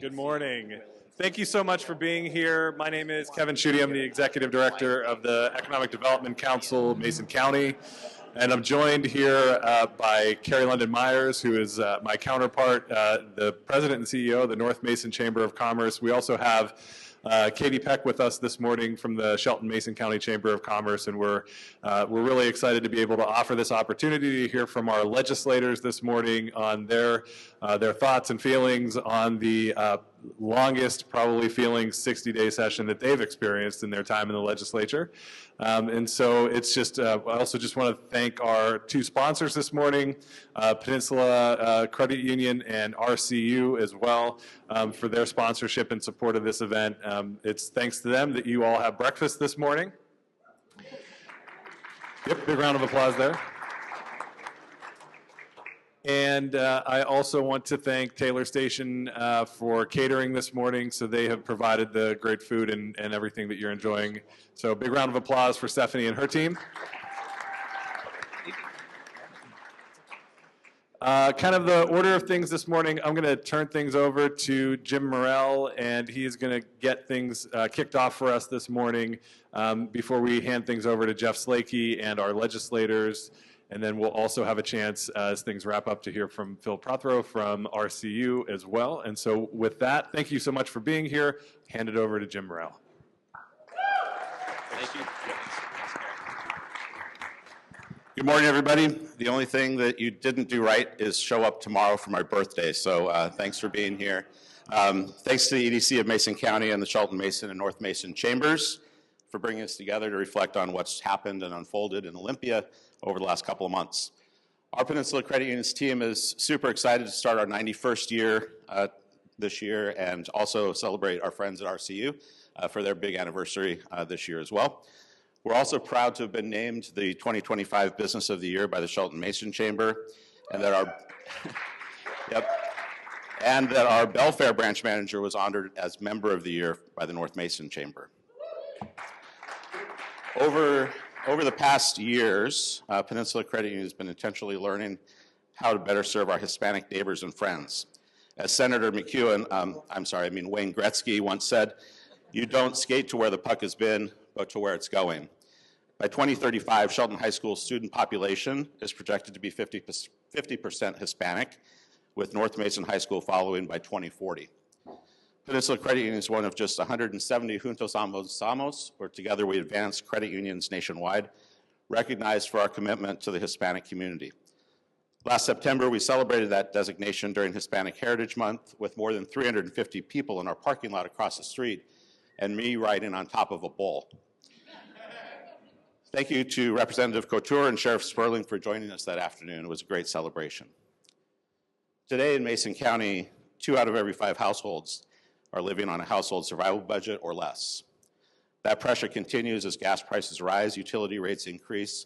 Good morning. Thank you so much for being here. My name is Kevin Schutte. I'm the Executive Director of the Economic Development Council of Mason County. And I'm joined here by Carrie London Myers, who is my counterpart, the President and CEO of the North Mason Chamber of Commerce. We also have Katie Peck with us this morning from the Shelton Mason County Chamber of Commerce, and we're really excited to be able to offer this opportunity to hear from our legislators this morning on their thoughts and feelings on the longest, probably feeling 60-day session that they've experienced in their time in the legislature. And so it's just, I also just want to thank our two sponsors this morning, Peninsula Credit Union and OURCU as well, for their sponsorship and support of this event. It's thanks to them that you all have breakfast this morning. Yep, big round of applause there. And I also want to thank Taylor Station for catering this morning. So they have provided the great food and everything that you're enjoying. So big round of applause for Stephanie and her team. Kind of the order of things this morning, I'm going to turn things over to Jim Morrell, and he's going to get things kicked off for us this morning before we hand things over to Jeff Slakey and our legislators. And then we'll also have a chance as things wrap up to hear from Phil Prothero from RCU as well. And so with that, thank you so much for being here. Hand it over to Jim Morrell. Thank you. Good morning, everybody. The only thing that you didn't do right is show up tomorrow for my birthday. So thanks for being here. Thanks to the EDC of Mason County and the Shelton Mason and North Mason Chambers for bringing us together to reflect on what's happened and unfolded in Olympia over the last couple of months. Our Peninsula Credit Union's team is super excited to start our 91st year this year and also celebrate our friends at RCU for their big anniversary this year as well. We're also proud to have been named the 2025 Business of the Year by the Shelton Mason Chamber, and that our and that our Belfair branch manager was honored as Member of the Year by the North Mason Chamber. Over the past years, Peninsula Credit Union has been intentionally learning how to better serve our Hispanic neighbors and friends. As Senator MacEwen, Wayne Gretzky once said, "You don't skate to where the puck has been, but to where it's going." By 2035, Shelton High School's student population is projected to be 50% Hispanic, with North Mason High School following by 2040. Peninsula Credit Union is one of just 170 Juntos Avanzamos, where together we advance credit unions nationwide, recognized for our commitment to the Hispanic community. Last September, we celebrated that designation during Hispanic Heritage Month with more than 350 people in our parking lot across the street and me riding on top of a bull. Thank you to Representative Couture and Sheriff Sperling for joining us that afternoon. It was a great celebration. Today in Mason County, 2 out of every 5 households are living on a household survival budget or less. That pressure continues as gas prices rise, utility rates increase,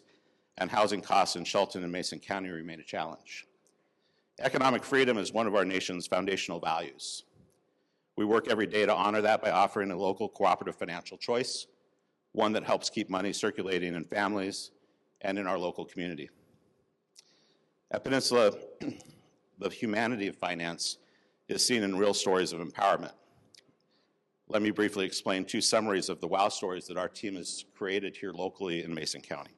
and housing costs in Shelton and Mason County remain a challenge. Economic freedom is one of our nation's foundational values. We work every day to honor that by offering a local cooperative financial choice, one that helps keep money circulating in families and in our local community. At Peninsula, the humanity of finance is seen in real stories of empowerment. Let me briefly explain 2 summaries of the wow stories that our team has created here locally in Mason County.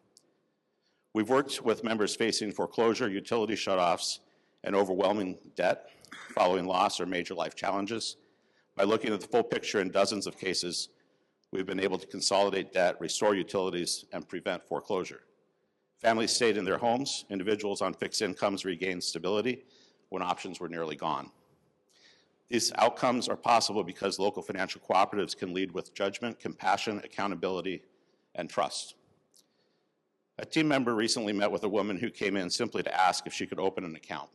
We've worked with members facing foreclosure, utility shutoffs, and overwhelming debt following loss or major life challenges. By looking at the full picture in dozens of cases, we've been able to consolidate debt, restore utilities, and prevent foreclosure. Families stayed in their homes, individuals on fixed incomes regained stability when options were nearly gone. These outcomes are possible because local financial cooperatives can lead with judgment, compassion, accountability, and trust. A team member recently met with a woman who came in simply to ask if she could open an account.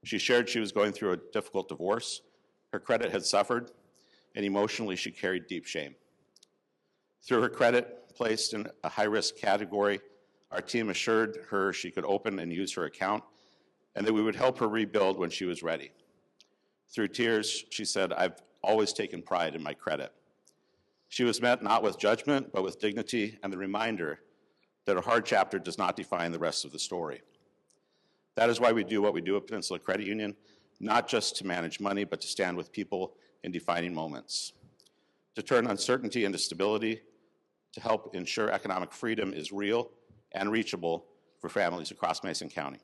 She shared she was going through a difficult divorce, her credit had suffered, and emotionally she carried deep shame. Through her credit placed in a high-risk category, our team assured her she could open and use her account, and that we would help her rebuild when she was ready. Through tears, she said, "I've always taken pride in my credit." She was met not with judgment, but with dignity and the reminder that a hard chapter does not define the rest of the story. That is why we do what we do at Peninsula Credit Union, not just to manage money, but to stand with people in defining moments, to turn uncertainty into stability, to help ensure economic freedom is real and reachable for families across Mason County.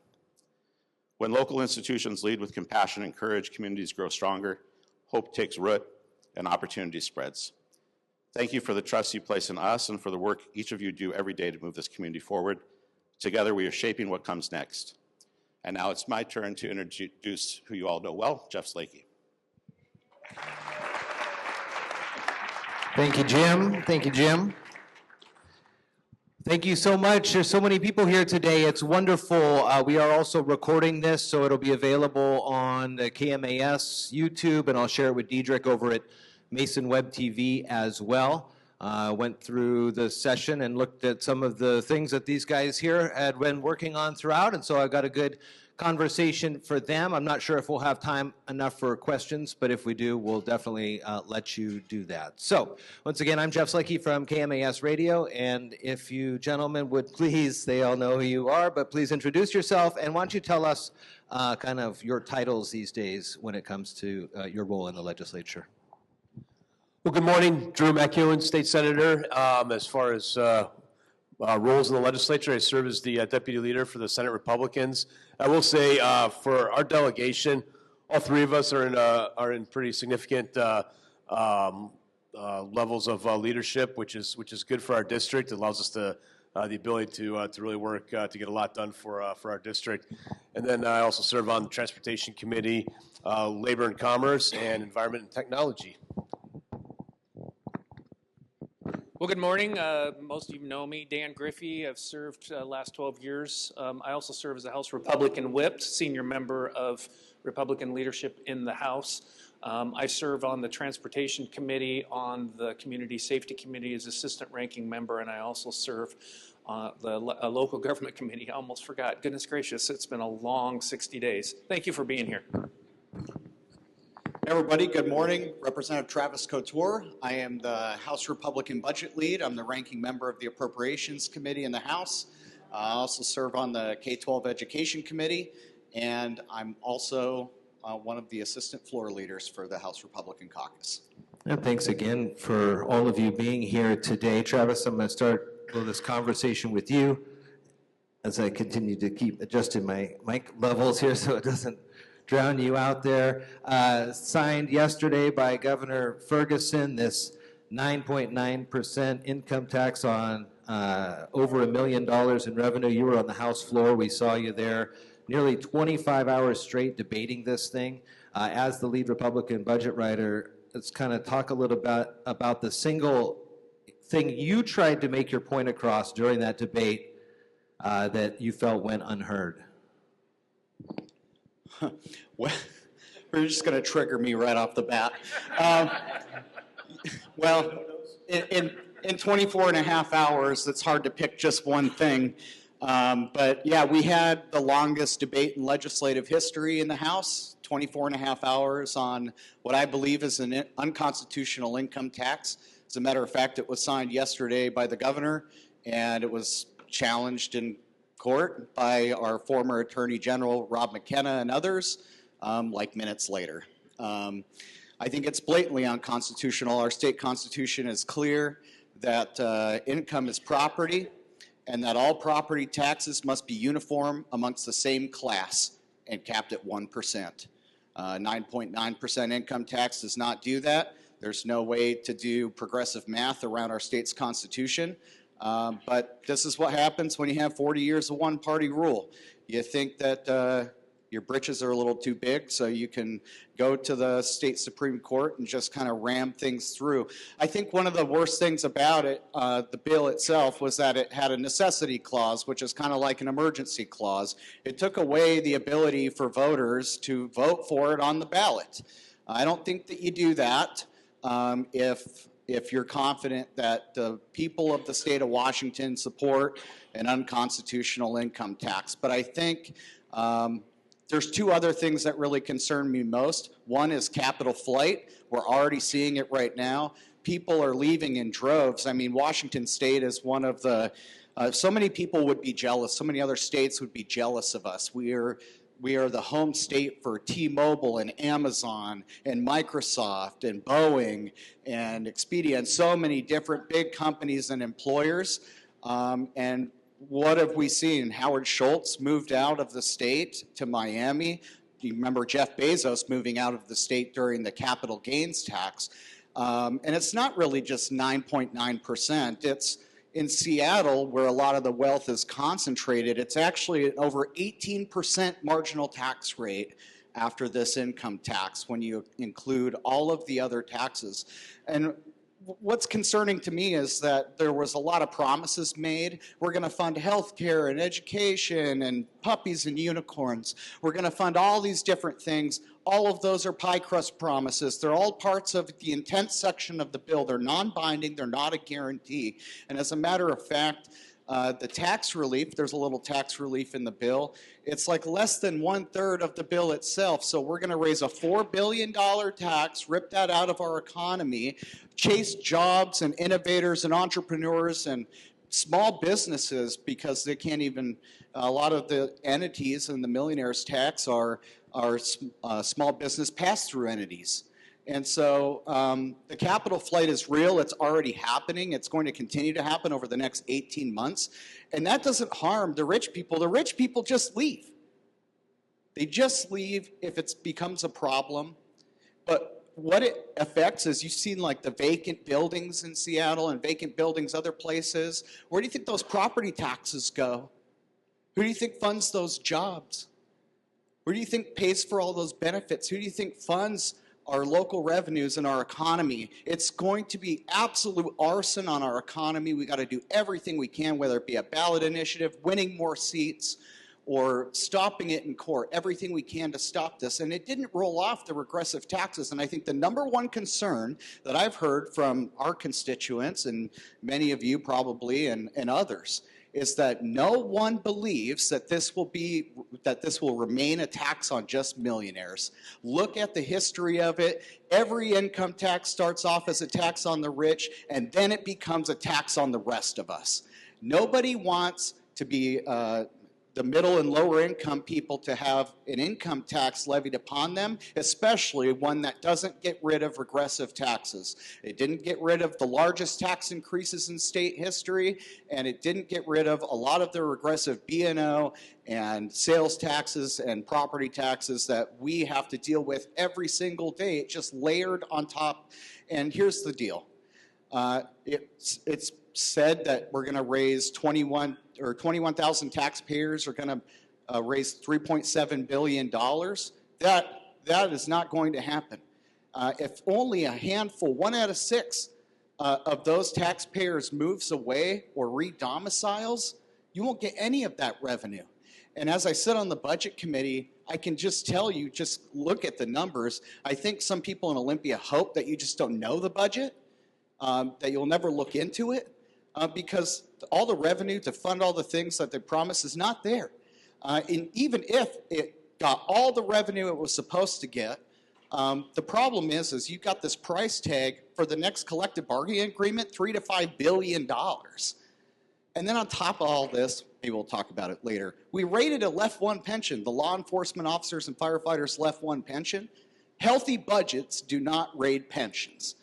When local institutions lead with compassion and courage, communities grow stronger, hope takes root, and opportunity spreads. Thank you for the trust you place in us and for the work each of you do every day to move this community forward. Together, we are shaping what comes next. And now it's my turn to introduce who you all know well, Jeff Slakey. Thank you, Jim. Thank you, Jim. Thank you so much. There's so many people here today. It's wonderful. We are also recording this, so it'll be available on the KMAS YouTube, and I'll share it with Diedrich over at Mason Web TV as well. Went through the session and looked at some of the things that these guys here had been working on throughout, and so I got a good conversation for them. I'm not sure if we'll have time enough for questions, but if we do, we'll definitely let you do that. So, once again, I'm Jeff Slakey from KMAS Radio, and if you gentlemen would please, they all know who you are, but please introduce yourself, and why don't you tell us kind of your titles these days when it comes to your role in the legislature. Well, good morning. Drew MacEwen, State Senator. As far as roles in the legislature, I serve as the deputy leader for the Senate Republicans. I will say for our delegation, all three of us are in pretty significant levels of leadership, which is good for our district. It allows us the ability to really work to get a lot done for our district. And then I also serve on the Transportation Committee, Labor and Commerce, and Environment and Technology. Well, good morning. Most of you know me, Dan Griffey. I've served last 12 years. I also serve as a House Republican Whip, senior member of Republican leadership in the House. I serve on the Transportation Committee, on the Community Safety Committee as assistant ranking member, and I also serve on the Local Government Committee. I almost forgot. Goodness gracious, it's been a long 60 days. Thank you for being here. Everybody, good morning. Representative Travis Couture. I am the House Republican Budget Lead. I'm the ranking member of the Appropriations Committee in the House. I also serve on the K-12 Education Committee, and I'm also one of the assistant floor leaders for the House Republican Caucus. And thanks again for all of you being here today. Travis, I'm going to start this conversation with you as I continue to keep adjusting my mic levels here so it doesn't drown you out there. Signed yesterday by Governor Ferguson, this 9.9% income tax on over $1 million in revenue. You were on the House floor. We saw you there nearly 25 hours straight debating this thing. As the lead Republican budget writer, let's kind of talk a little bit about the single thing you tried to make your point across during that debate that you felt went unheard. Well, we're just going to trigger me right off the bat. Well, in 24 and a half hours, it's hard to pick just one thing. But yeah, we had the longest debate in legislative history in the House, 24 and a half hours on what I believe is an unconstitutional income tax. As a matter of fact, it was signed yesterday by the governor, and it was challenged in court by our former Attorney General, Rob McKenna, and others, like minutes later. I think it's blatantly unconstitutional. Our state constitution is clear that income is property, and that all property taxes must be uniform amongst the same class and capped at 1%. 9.9% income tax does not do that. There's no way to do progressive math around our state's constitution. But this is what happens when you have 40 years of one-party rule. You think that your britches are a little too big, so you can go to the state Supreme Court and just kind of ram things through. I think one of the worst things about it, the bill itself, was that it had a necessity clause, which is kind of like an emergency clause. It took away the ability for voters to vote for it on the ballot. I don't think that you do that if you're confident that the people of the state of Washington support an unconstitutional income tax. But I think there's two other things that really concern me most. One is capital flight. We're already seeing it right now. People are leaving in droves. I mean, Washington State is one of the, so many people would be jealous. So many other states would be jealous of us. We are we are the home state for T-Mobile and Amazon and Microsoft and Boeing and Expedia and so many different big companies and employers. And what have we seen? Howard Schultz moved out of the state to Miami. Do you remember Jeff Bezos moving out of the state during the capital gains tax? And it's not really just 9.9%. It's in Seattle, where a lot of the wealth is concentrated, it's actually an over 18% marginal tax rate after this income tax when you include all of the other taxes. And what's concerning to me is that there was a lot of promises made. We're going to fund healthcare and education and puppies and unicorns. We're going to fund all these different things. All of those are pie crust promises. They're all parts of the intent section of the bill. They're non-binding. They're not a guarantee. And as a matter of fact, the tax relief, there's a little tax relief in the bill. It's like less than 1/3 of the bill itself. So we're going to raise a $4 billion tax, rip that out of our economy, chase jobs and innovators and entrepreneurs and small businesses because they can't even, a lot of the entities in the millionaires tax are small business pass-through entities. And so the capital flight is real. It's already happening. It's going to continue to happen over the next 18 months. And that doesn't harm the rich people. The rich people just leave. They just leave if it becomes a problem. But what it affects is you've seen like the vacant buildings in Seattle and vacant buildings other places. Where do you think those property taxes go? Who do you think funds those jobs? Where do you think pays for all those benefits? Who do you think funds our local revenues and our economy? It's going to be absolute arson on our economy. We got to do everything we can, whether it be a ballot initiative, winning more seats, or stopping it in court, everything we can to stop this. And it didn't roll off the regressive taxes. And I think the number one concern that I've heard from our constituents, and many of you probably, and others, is that no one believes that this will remain a tax on just millionaires. Look at the history of it. Every income tax starts off as a tax on the rich, and then it becomes a tax on the rest of us. Nobody wants to be the middle and lower income people to have an income tax levied upon them, especially one that doesn't get rid of regressive taxes. It didn't get rid of the largest tax increases in state history, and it didn't get rid of a lot of the regressive B&O and sales taxes and property taxes that we have to deal with every single day. It just layered on top. And here's the deal. It's said that we're going to raise 21,000 taxpayers are going to raise $3.7 billion. That is not going to happen. If only a handful, 1 out of 6 of those taxpayers moves away or re-domiciles, you won't get any of that revenue. And as I sit on the budget committee, I can just tell you, just look at the numbers. I think some people in Olympia hope that you just don't know the budget, that you'll never look into it. Because all the revenue to fund all the things that they promise is not there. And even if it got all the revenue it was supposed to get, the problem is you got this price tag for the next collective bargaining agreement, $3 to $5 billion. And then on top of all this, maybe we'll talk about it later, we rated a Left 1 pension, the law enforcement officers and firefighters Left 1 pension. Healthy budgets do not raid pensions.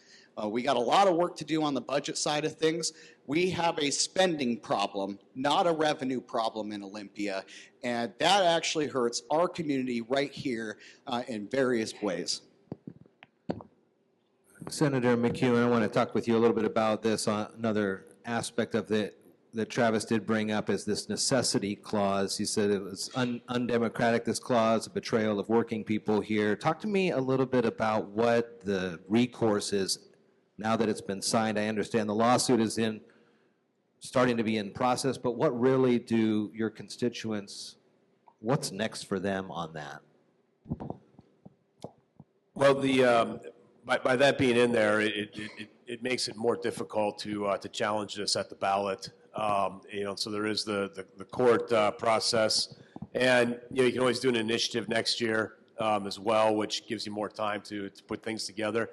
We got a lot of work to do on the budget side of things. We have a spending problem, not a revenue problem in Olympia, and that actually hurts our community right here in various ways. Senator MacEwen, I want to talk with you a little bit about this. Another aspect of it that Travis did bring up is this necessity clause. He said it was undemocratic, this clause, a betrayal of working people here. Talk to me a little bit about what the recourse is now that it's been signed. I understand the lawsuit is starting to be in process, but what really do your constituents, what's next for them on that? Well, by that being in there, it makes it more difficult to challenge this at the ballot. So there is the court process, and you can always do an initiative next year as well, which gives you more time to put things together.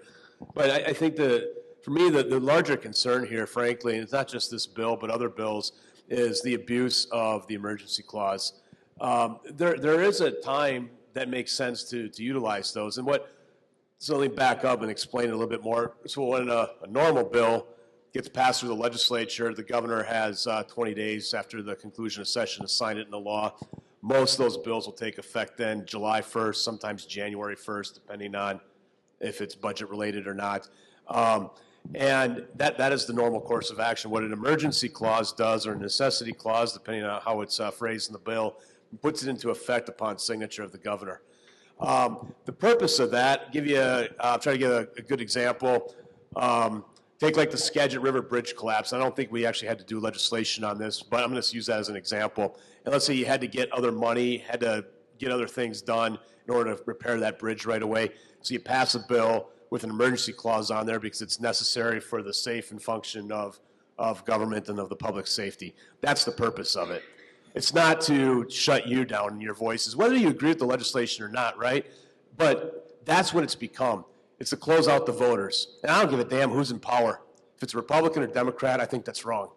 But I think for me, the larger concern here, frankly, and it's not just this bill, but other bills, is the abuse of the emergency clause. There is a time that makes sense to utilize those. And so let me back up and explain it a little bit more. So when a normal bill gets passed through the legislature, the governor has 20 days after the conclusion of session to sign it into law. Most of those bills will take effect then July 1st, sometimes January 1st, depending on if it's budget related or not. And that is the normal course of action. What an emergency clause does, or a necessity clause, depending on how it's phrased in the bill, puts it into effect upon signature of the governor. The purpose of that, I'll try to give a good example. Take like the Skagit River Bridge collapse. I don't think we actually had to do legislation on this, but I'm going to use that as an example. And let's say you had to get other money, had to get other things done in order to repair that bridge right away. So you pass a bill with an emergency clause on there because it's necessary for the safe and function of government and of the public safety. That's the purpose of it. It's not to shut you down in your voices, whether you agree with the legislation or not, right? But that's what it's become. It's to close out the voters. And I don't give a damn who's in power. If it's Republican or Democrat, I think that's wrong.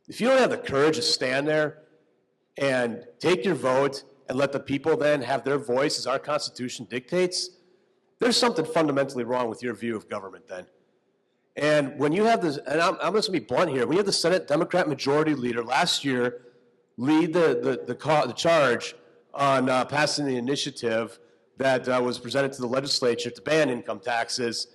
If you don't have the courage to stand there and take your vote and let the people then have their voice as our Constitution dictates, there's something fundamentally wrong with your view of government then. And when you have this, and I'm just going to be blunt here, we had the Senate Democrat Majority Leader last year lead the charge on passing the initiative that was presented to the legislature to ban income taxes,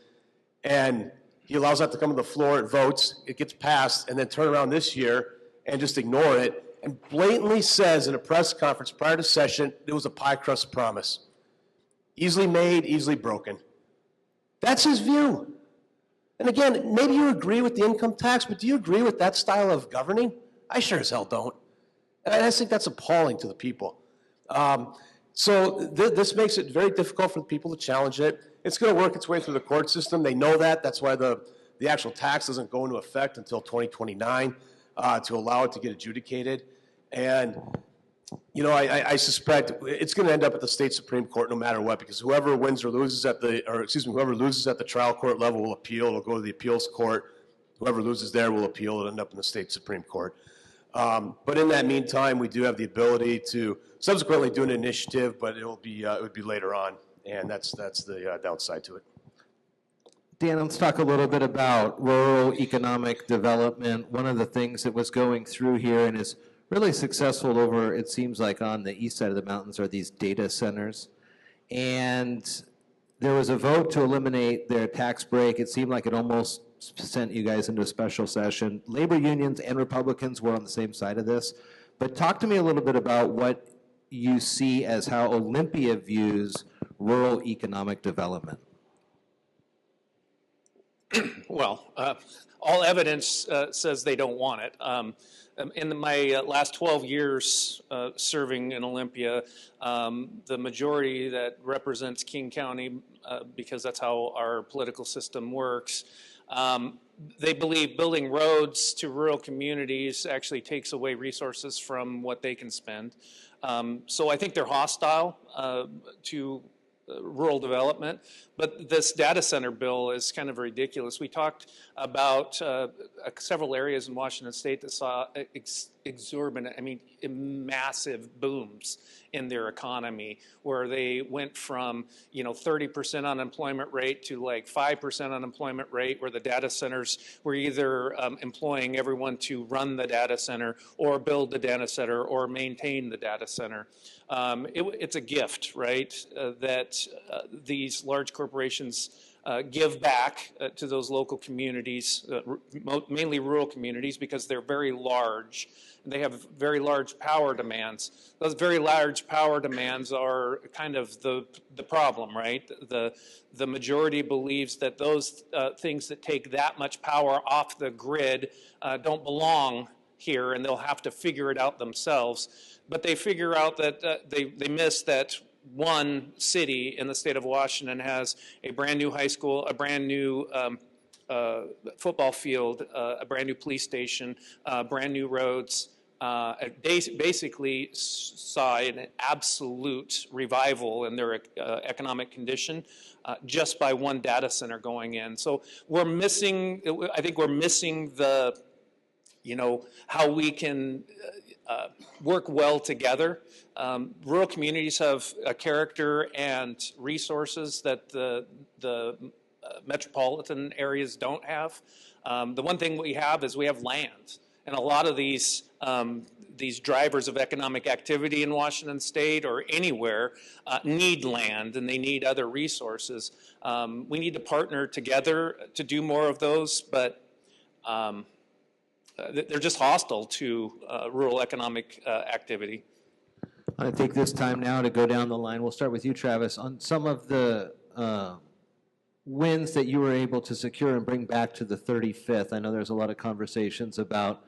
and he allows that to come to the floor, it votes, it gets passed, and then turn around this year and just ignore it, and blatantly says in a press conference prior to session it was a pie crust promise. Easily made, easily broken. That's his view. And again, maybe you agree with the income tax, but do you agree with that style of governing? I sure as hell don't. And I just think that's appalling to the people. So this makes it very difficult for the people to challenge it. It's going to work its way through the court system. They know that. That's why the actual tax doesn't go into effect until 2029 to allow it to get adjudicated. And, you know, I suspect it's going to end up at the state Supreme Court no matter what, because whoever wins or loses whoever loses at the trial court level will appeal. It'll go to the appeals court. Whoever loses there will appeal. It'll end up in the state Supreme Court. But in that meantime, we do have the ability to subsequently do an initiative, but it would be later on, and that's the downside to it. Dan, let's talk a little bit about rural economic development. One of the things that was going through here and is really successful over, it seems like, on the east side of the mountains are these data centers. And there was a vote to eliminate their tax break. It seemed like it almost sent you guys into a special session. Labor unions and Republicans were on the same side of this. But talk to me a little bit about what you see as how Olympia views rural economic development. Well, all evidence says they don't want it. In my last 12 years serving in Olympia, the majority that represents King County, because that's how our political system works, they believe building roads to rural communities actually takes away resources from what they can spend. So I think they're hostile to rural development, but this data center bill is kind of ridiculous. We talked about several areas in Washington State that saw exorbitant, massive booms in their economy, where they went from 30% unemployment rate to like 5% unemployment rate, where the data centers were either employing everyone to run the data center or build the data center or maintain the data center. It's a gift, right, that these large corporations give back to those local communities, mainly rural communities, because they're very large. And they have very large power demands. Those very large power demands are kind of the problem, right? The majority believes that those things that take that much power off the grid don't belong here, and they'll have to figure it out themselves. But they figure out that they miss that one city in the state of Washington has a brand new high school, a brand new football field, a brand new police station, brand new roads. Basically saw an absolute revival in their economic condition just by one data center going in. So we're missing, I think we're missing the, how we can work well together. Rural communities have a character and resources that the metropolitan areas don't have. The one thing we have is we have land, and a lot of these drivers of economic activity in Washington State or anywhere need land, and they need other resources. We need to partner together to do more of those, but they're just hostile to rural economic activity. I think this time now to go down the line, we'll start with you, Travis, on some of the wins that you were able to secure and bring back to the 35th. I know there's a lot of conversations about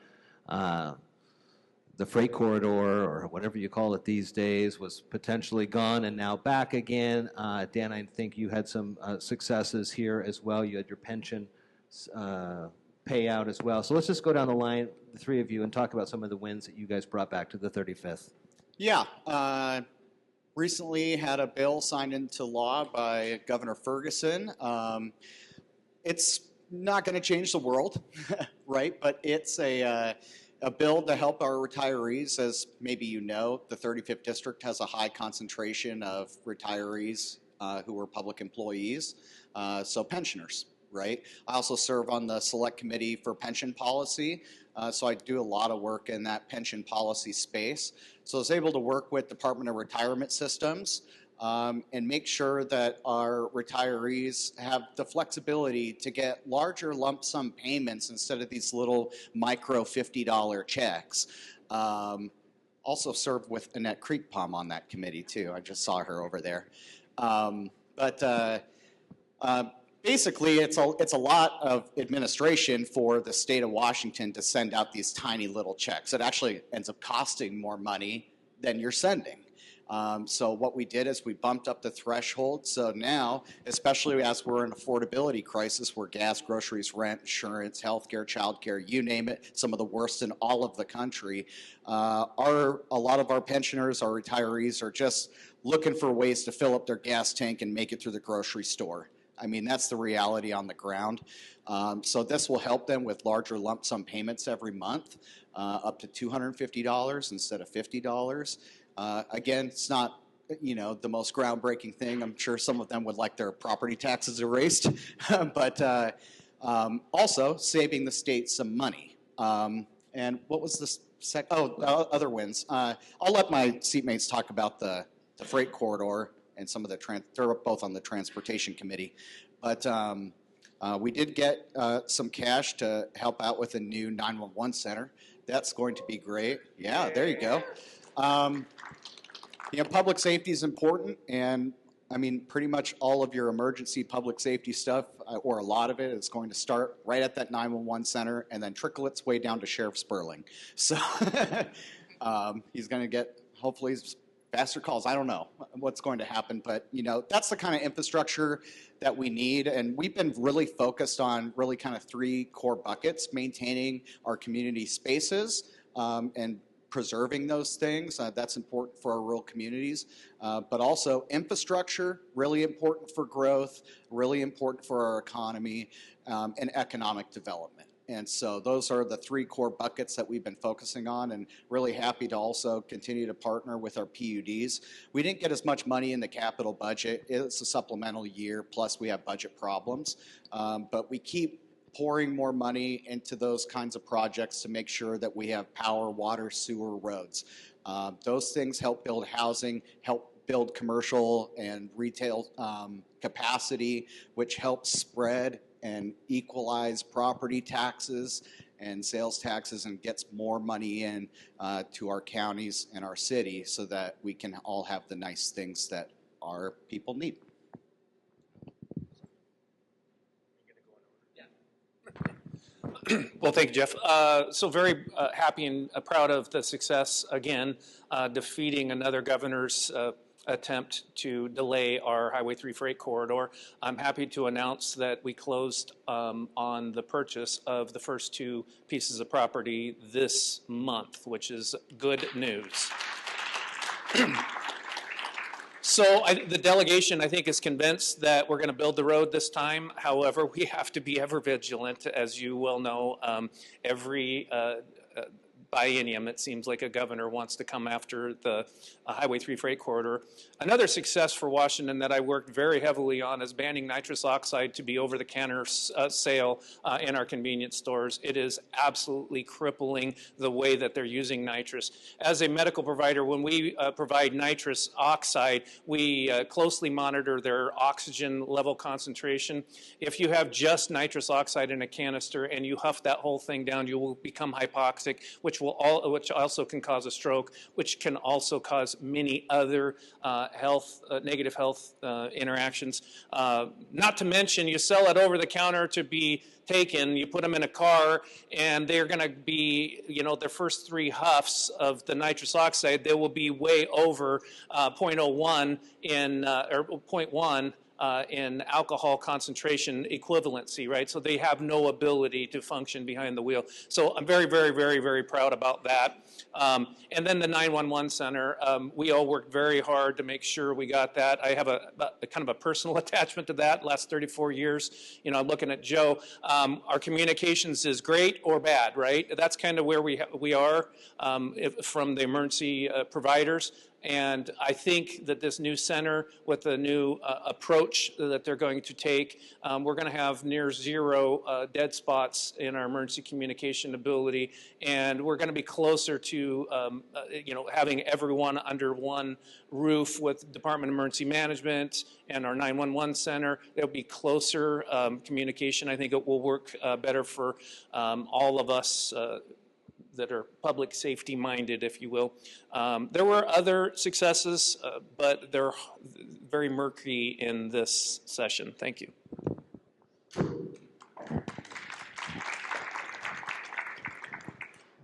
the freight corridor, or whatever you call it these days, was potentially gone and now back again. Dan, I think you had some successes here as well. You had your pension payout as well. So let's just go down the line, the three of you, and talk about some of the wins that you guys brought back to the 35th. Yeah. Recently had a bill signed into law by Governor Ferguson. It's not going to change the world, right? But it's a bill to help our retirees. As maybe you know, the 35th District has a high concentration of retirees who are public employees, so pensioners, right? I also serve on the Select Committee for Pension Policy, so I do a lot of work in that pension policy space. So I was able to work with Department of Retirement Systems and make sure that our retirees have the flexibility to get larger lump sum payments instead of these little micro $50 checks. Also served with Annette Creekpalm on that committee too. I just saw her over there. Basically, it's a lot of administration for the state of Washington to send out these tiny little checks. It actually ends up costing more money than you're sending. So what we did is we bumped up the threshold. So now, especially as we're in an affordability crisis where gas, groceries, rent, insurance, healthcare, childcare, you name it, some of the worst in all of the country, a lot of our pensioners, our retirees are just looking for ways to fill up their gas tank and make it through the grocery store. I mean, that's the reality on the ground. So this will help them with larger lump sum payments every month, up to $250 instead of $50. Again, it's not, the most groundbreaking thing. I'm sure some of them would like their property taxes erased, but also saving the state some money. And what was the second? Oh, other wins. I'll let my seatmates talk about the freight corridor and some of they're both on the Transportation Committee. But we did get some cash to help out with a new 911 center. That's going to be great. Yeah, there you go. Public safety is important, and I mean, pretty much all of your emergency public safety stuff, or a lot of it, is going to start right at that 911 center and then trickle its way down to Sheriff Sperling. So he's going to get, hopefully, faster calls. I don't know what's going to happen, but that's the kind of infrastructure that we need, and we've been really focused on really kind of three core buckets: maintaining our community spaces and preserving those things. That's important for our rural communities, but also infrastructure, really important for growth, really important for our economy, and economic development. And so those are the three core buckets that we've been focusing on, and really happy to also continue to partner with our PUDs. We didn't get as much money in the capital budget. It's a supplemental year, plus we have budget problems, but we keep pouring more money into those kinds of projects to make sure that we have power, water, sewer, roads. Those things help build housing, help build commercial and retail capacity, which helps spread and equalize property taxes and sales taxes and gets more money in to our counties and our city so that we can all have the nice things that our people need. Well, thank you, Jeff. So very happy and proud of the success, again, defeating another governor's attempt to delay our Highway 3 freight corridor. I'm happy to announce that we closed on the purchase of the first two pieces of property this month, which is good news. So the delegation, I think, is convinced that we're going to build the road this time. However, we have to be ever vigilant. As you well know, every biennium. It seems like a governor wants to come after the Highway 3 freight corridor. Another success for Washington that I worked very heavily on is banning nitrous oxide to be over-the-counter sale in our convenience stores. It is absolutely crippling the way that they're using nitrous. As a medical provider, when we provide nitrous oxide, we closely monitor their oxygen level concentration. If you have just nitrous oxide in a canister and you huff that whole thing down, you will become hypoxic, which also can cause a stroke, which can also cause many other negative health interactions. Not to mention, you sell it over the counter to be taken, you put them in a car, and they're going to be, their first 3 huffs of the nitrous oxide, they will be way over 0.01 or 0.1 in alcohol concentration equivalency, right? So they have no ability to function behind the wheel. So I'm very, very, very, very proud about that. And then the 911 center, we all worked very hard to make sure we got that. I have a kind of a personal attachment to that. Last 34 years, I'm looking at Joe. Our communications is great or bad, right? That's kind of where we are from the emergency providers. And I think that this new center, with the new approach that they're going to take, we're going to have near 0 dead spots in our emergency communication ability, and we're going to be closer to, having everyone under one roof with Department of Emergency Management and our 911 center. There'll be closer communication. I think it will work better for all of us that are public safety minded, if you will. There were other successes, but they're very murky in this session. Thank you.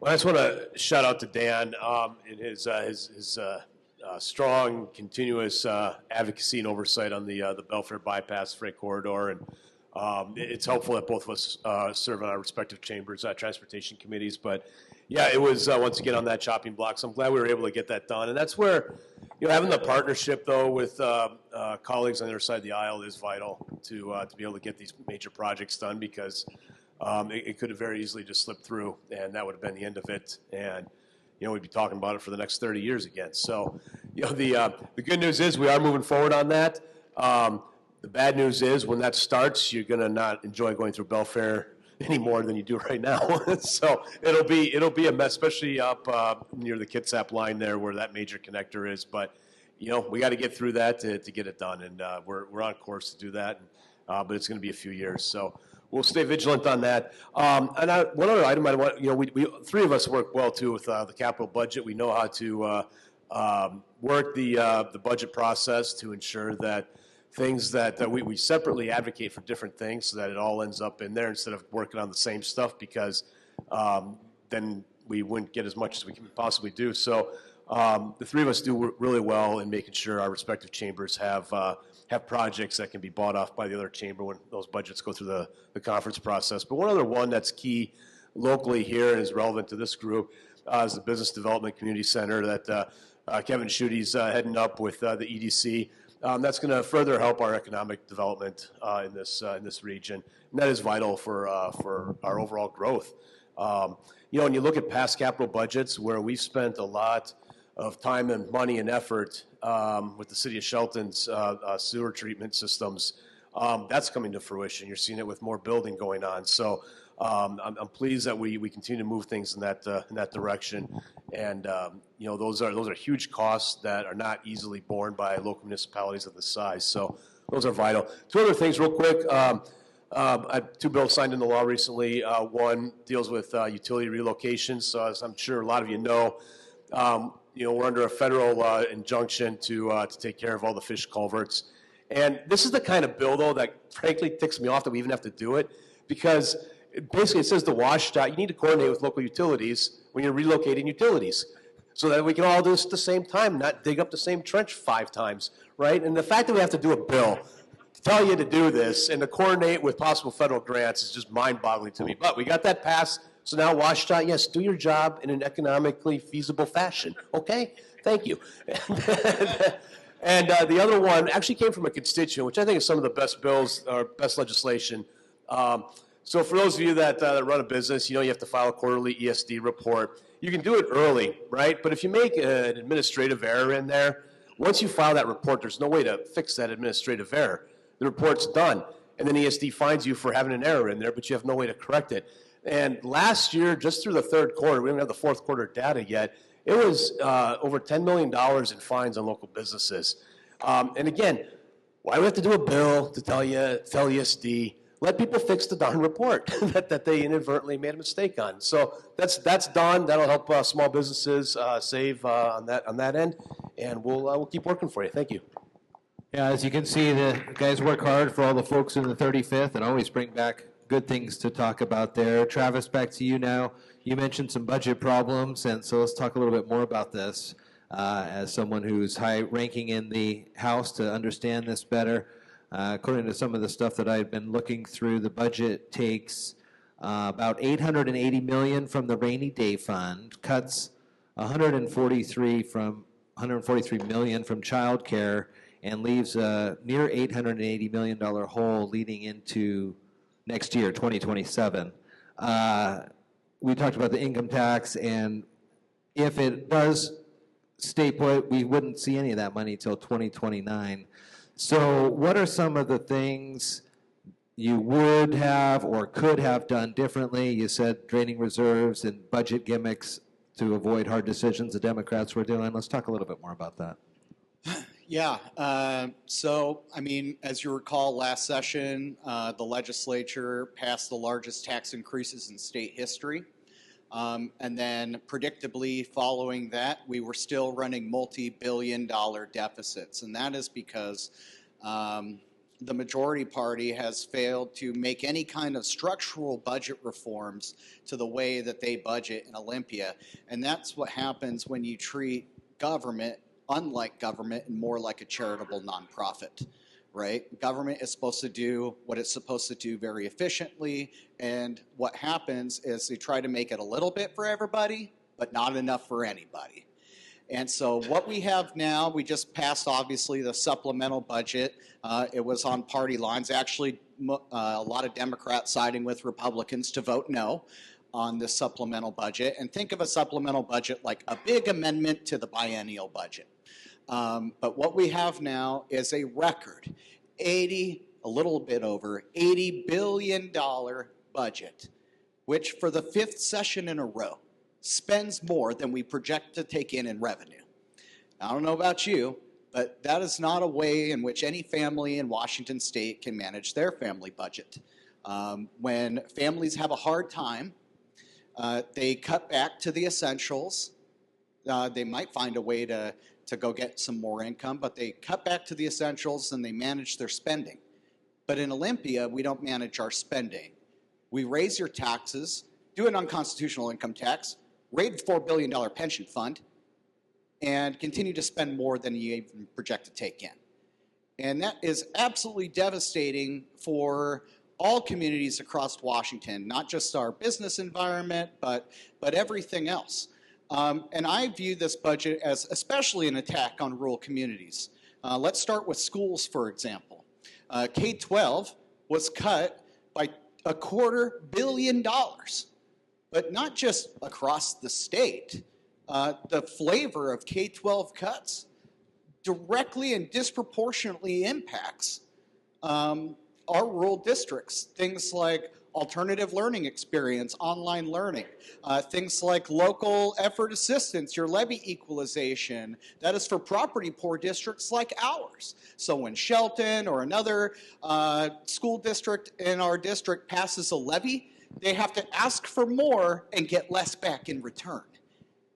Well, I just want to shout out to Dan in his strong, continuous advocacy and oversight on the Belfair Bypass freight corridor, and it's helpful that both of us serve on our respective chambers, transportation committees. But yeah, it was once again on that chopping block. So I'm glad we were able to get that done, and that's where having the partnership though with colleagues on the other side of the aisle is vital to be able to get these major projects done, because it could have very easily just slipped through, and that would have been the end of it. And we'd be talking about it for the next 30 years again. So the good news is we are moving forward on that. The bad news is when that starts, you're going to not enjoy going through Belfair any more than you do right now. So it'll be a mess, especially up near the Kitsap line there where that major connector is. But we got to get through that to get it done, and we're on course to do that. But it's going to be a few years, so we'll stay vigilant on that. And one other item I want, we 3 of us work well too with the capital budget. We know how to work the budget process to ensure that things that we separately advocate for different things, so that it all ends up in there instead of working on the same stuff, because then we wouldn't get as much as we can possibly do. So the 3 of us do really well in making sure our respective chambers have projects that can be bought off by the other chamber when those budgets go through the conference process. But one other one that's key locally here and is relevant to this group is the Business Development Community Center that Kevin Schuette's heading up with the EDC. That's going to further help our economic development in this region, and that is vital for our overall growth. When you look at past capital budgets where we've spent a lot of time and money and effort with the city of Shelton's sewer treatment systems, that's coming to fruition. You're seeing it with more building going on. So I'm pleased that we continue to move things in that direction. And those are huge costs that are not easily borne by local municipalities of this size. So those are vital. 2 other things real quick. I had 2 bills signed into law recently. One deals with utility relocations. So as I'm sure a lot of you know, we're under a federal injunction to take care of all the fish culverts. And this is the kind of bill, though, that frankly ticks me off that we even have to do it, because basically it says the WSDOT, you need to coordinate with local utilities when you're relocating utilities, so that we can all do this at the same time, not dig up the same trench 5 times, right? And the fact that we have to do a bill to tell you to do this and to coordinate with possible federal grants is just mind-boggling to me. But we got that passed, so now WSDOT, yes, do your job in an economically feasible fashion, okay? Thank you. And the other one actually came from a constituent, which I think is some of the best bills or best legislation. So for those of you that run a business, you have to file a quarterly ESD report. You can do it early, right? But if you make an administrative error in there, once you file that report, there's no way to fix that administrative error. The report's done. And then ESD fines you for having an error in there, but you have no way to correct it. And last year, just through the third quarter, we don't have the fourth quarter data yet, it was over $10 million in fines on local businesses. And again, why do we have to do a bill to tell ESD? Let people fix the darn report that they inadvertently made a mistake on. So that's done. That'll help small businesses save on that end, and we'll keep working for you. Thank you. Yeah, as you can see, the guys work hard for all the folks in the 35th and always bring back good things to talk about there. Travis, back to you now. You mentioned some budget problems, and so let's talk a little bit more about this. As someone who's high-ranking in the House to understand this better, according to some of the stuff that I've been looking through, the budget takes about $880 million from the rainy day fund, cuts $143 million from child care, and leaves a near $880 million hole leading into next year, 2027. We talked about the income tax, and if it does stay put, we wouldn't see any of that money till 2029. So what are some of the things you would have or could have done differently? You said draining reserves and budget gimmicks to avoid hard decisions the Democrats were doing. Let's talk a little bit more about that. Yeah, so, I mean, as you recall, last session, the legislature passed the largest tax increases in state history. And then, predictably, following that, we were still running multi-billion-dollar deficits. And that is because the majority party has failed to make any kind of structural budget reforms to the way that they budget in Olympia. And that's what happens when you treat government unlike government and more like a charitable nonprofit, right? Government is supposed to do what it's supposed to do very efficiently, and what happens is they try to make it a little bit for everybody, but not enough for anybody. And so what we have now, we just passed, obviously, the supplemental budget. It was on party lines. Actually, a lot of Democrats siding with Republicans to vote no on this supplemental budget. And think of a supplemental budget like a big amendment to the biennial budget. But what we have now is a record a little bit over $80 billion budget, which for the fifth session in a row spends more than we project to take in revenue. I don't know about you, but that is not a way in which any family in Washington state can manage their family budget. When families have a hard time, they cut back to the essentials. They might find a way to go get some more income, but they cut back to the essentials and they manage their spending. But in Olympia, we don't manage our spending. We raise your taxes, do an unconstitutional income tax, raid $4 billion pension fund, and continue to spend more than you even project to take in. And that is absolutely devastating for all communities across Washington, not just our business environment, but everything else. And I view this budget as especially an attack on rural communities. Let's start with schools, for example. K-12 was cut by $250 million, but not just across the state. The flavor of K-12 cuts directly and disproportionately impacts our rural districts. Things like alternative learning experience, online learning, things like local effort assistance, your levy equalization. That is for property poor districts like ours. So when Shelton or another school district in our district passes a levy, they have to ask for more and get less back in return.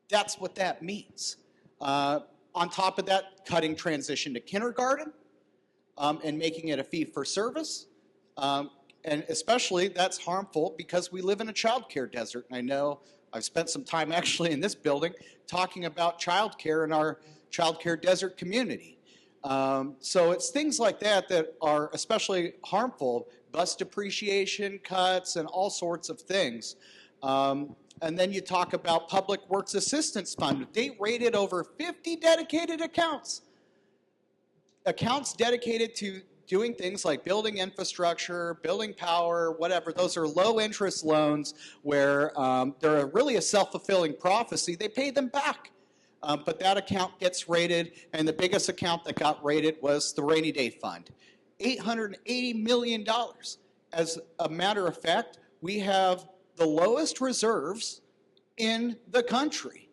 That's what that means. On top of that, cutting transition to kindergarten and making it a fee for service. And especially that's harmful because we live in a child care desert. And I know I've spent some time actually in this building talking about child care in our child care desert community. So it's things like that that are especially harmful, bus depreciation cuts and all sorts of things. And then you talk about Public Works Assistance Fund. They rated over 50 dedicated accounts dedicated to doing things like building infrastructure, building power, whatever. Those are low interest loans where they're really a self-fulfilling prophecy. They pay them back. But that account gets rated, and the biggest account that got rated was the rainy day fund. $880 million. As a matter of fact, we have the lowest reserves in the country.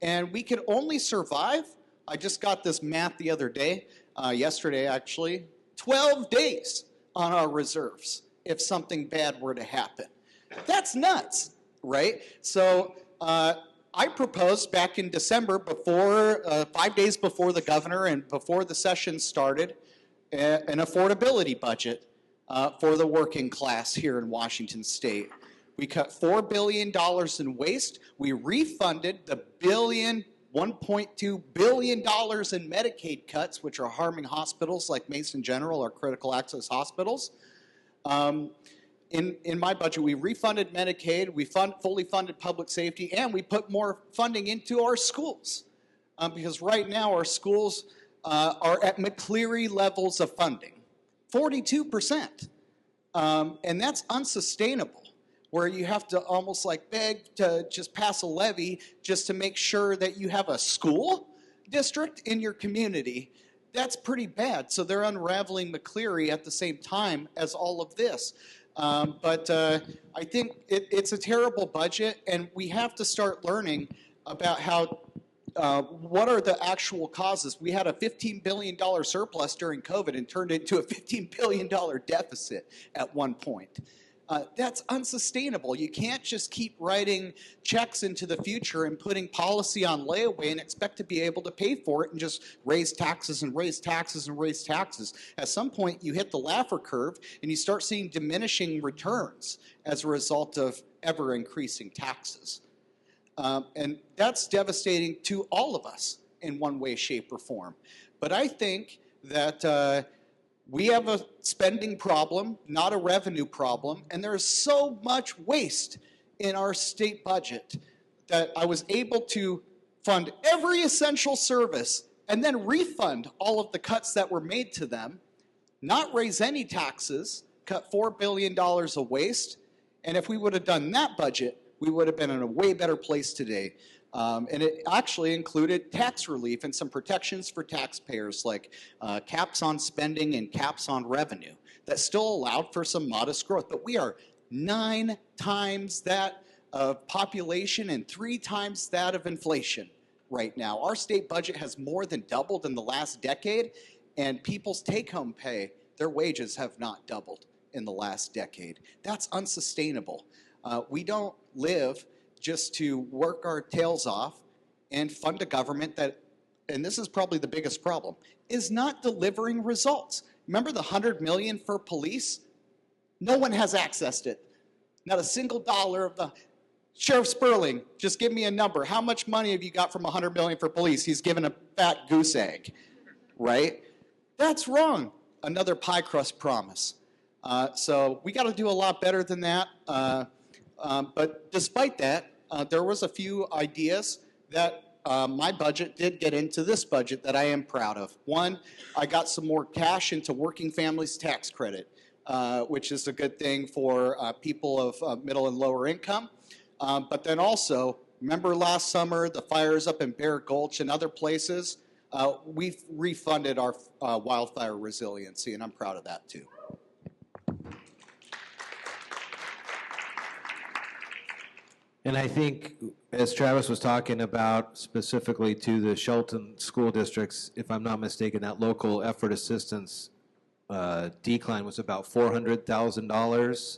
And we could only survive, I just got this math the other day, yesterday actually, 12 days on our reserves if something bad were to happen. That's nuts, right? So I proposed back in December, before 5 days before the governor and before the session started, an affordability budget for the working class here in Washington State. We cut $4 billion in waste. We refunded the $1.2 billion in Medicaid cuts, which are harming hospitals like Mason General or critical access hospitals. In my budget, we refunded Medicaid, we fully funded public safety, and we put more funding into our schools. Because right now our schools are at McCleary levels of funding, 42%. And that's unsustainable, where you have to almost like beg to just pass a levy just to make sure that you have a school district in your community. That's pretty bad. So they're unraveling McCleary at the same time as all of this. But I think it's a terrible budget, and we have to start learning about how, what are the actual causes. We had a $15 billion surplus during COVID and turned into a $15 billion deficit at one point. That's unsustainable. You can't just keep writing checks into the future and putting policy on layaway and expect to be able to pay for it and just raise taxes and raise taxes and raise taxes. At some point, you hit the Laffer curve and you start seeing diminishing returns as a result of ever increasing taxes. And that's devastating to all of us in one way, shape, or form. But I think that we have a spending problem, not a revenue problem, and there's so much waste in our state budget that I was able to fund every essential service and then refund all of the cuts that were made to them, not raise any taxes, cut $4 billion of waste, and if we would have done that budget, we would have been in a way better place today. And it actually included tax relief and some protections for taxpayers, like caps on spending and caps on revenue that still allowed for some modest growth. But we are 9 times that of population and 3 times that of inflation right now. Our state budget has more than doubled in the last decade, and people's take-home pay, their wages have not doubled in the last decade. That's unsustainable. We don't live just to work our tails off and fund a government that, and this is probably the biggest problem, is not delivering results. Remember the $100 million for police? No one has accessed it. Not a single dollar of the... Sheriff Sperling, just give me a number. How much money have you got from $100 million for police? He's given a fat goose egg, right? That's wrong. Another pie crust promise. So we got to do a lot better than that. But despite that, there was a few ideas that my budget did get into this budget that I am proud of. One, I got some more cash into working families tax credit, which is a good thing for people of middle and lower income. But then also, remember last summer, the fires up in Bear Gulch and other places? We've refunded our wildfire resiliency, and I'm proud of that too. And I think, as Travis was talking about specifically to the Shelton school districts, if I'm not mistaken, that local effort assistance decline was about $400,000.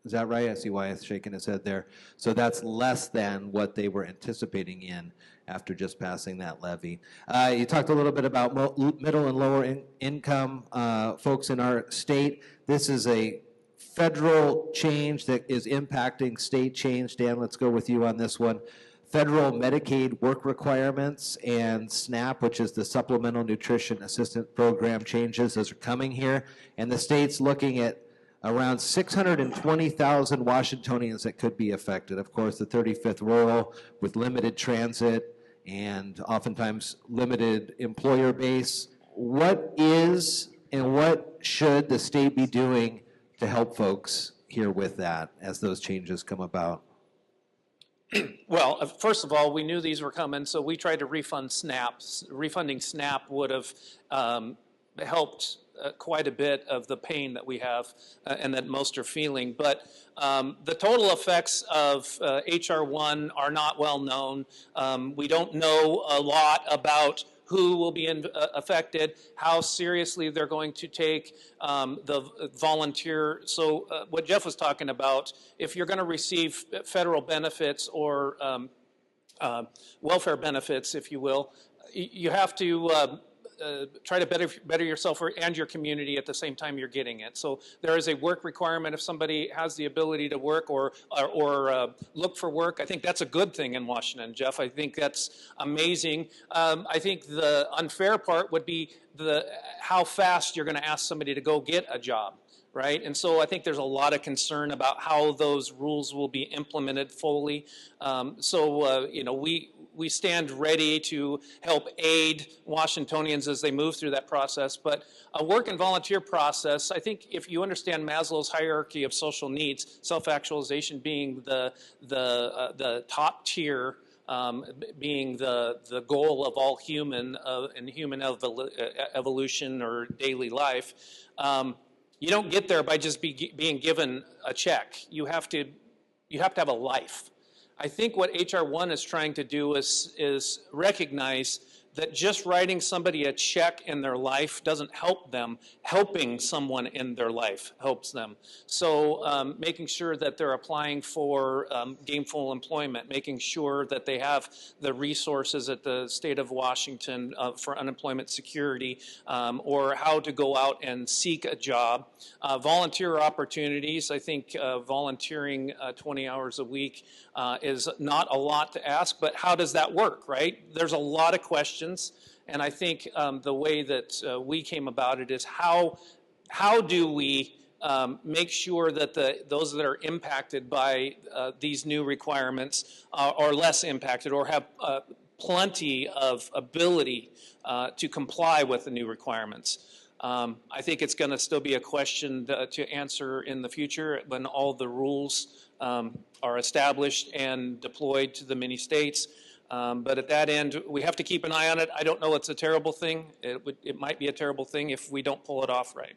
Is that right? I see Wyeth shaking his head there. So that's less than what they were anticipating in after just passing that levy. You talked a little bit about middle and lower income folks in our state. This is a federal change that is impacting state change. Dan, let's go with you on this one. Federal Medicaid work requirements and SNAP, which is the Supplemental Nutrition Assistance Program changes, those are coming here. And the state's looking at around 620,000 Washingtonians that could be affected. Of course, the 35th rural with limited transit and oftentimes limited employer base. What is And what should the state be doing to help folks here with that as those changes come about? Well, first of all, we knew these were coming, so we tried to refund SNAP. Refunding SNAP would have helped quite a bit of the pain that we have and that most are feeling. But the total effects of HR 1 are not well known. We don't know a lot about who will be affected, how seriously they're going to take the volunteer. So what Jeff was talking about, if you're going to receive federal benefits or welfare benefits, if you will, you have to try to better yourself and your community at the same time you're getting it. So there is a work requirement if somebody has the ability to work or look for work. I think that's a good thing in Washington, Jeff. I think that's amazing. I think the unfair part would be how fast you're going to ask somebody to go get a job. Right? And so I think there's a lot of concern about how those rules will be implemented fully. You know, we stand ready to help aid Washingtonians as they move through that process. But a work and volunteer process, I think if you understand Maslow's hierarchy of social needs, self-actualization being the top tier, being the goal of all human and human evolution or daily life, you don't get there by just being given a check. You have to have a life. I think what HR 1 is trying to do is recognize that just writing somebody a check in their life doesn't help them. Helping someone in their life helps them. So making sure that they're applying for gainful employment, making sure that they have the resources at the state of Washington for unemployment security, or how to go out and seek a job. Volunteer opportunities, I think volunteering 20 hours a week is not a lot to ask, but how does that work, right? There's a lot of questions. And I think the way that we came about it is how do we make sure that those that are impacted by these new requirements are less impacted or have plenty of ability to comply with the new requirements. I think it's going to still be a question to answer in the future when all the rules are established and deployed to the many states. But at that end, we have to keep an eye on it. I don't know it's a terrible thing. It might be a terrible thing if we don't pull it off right.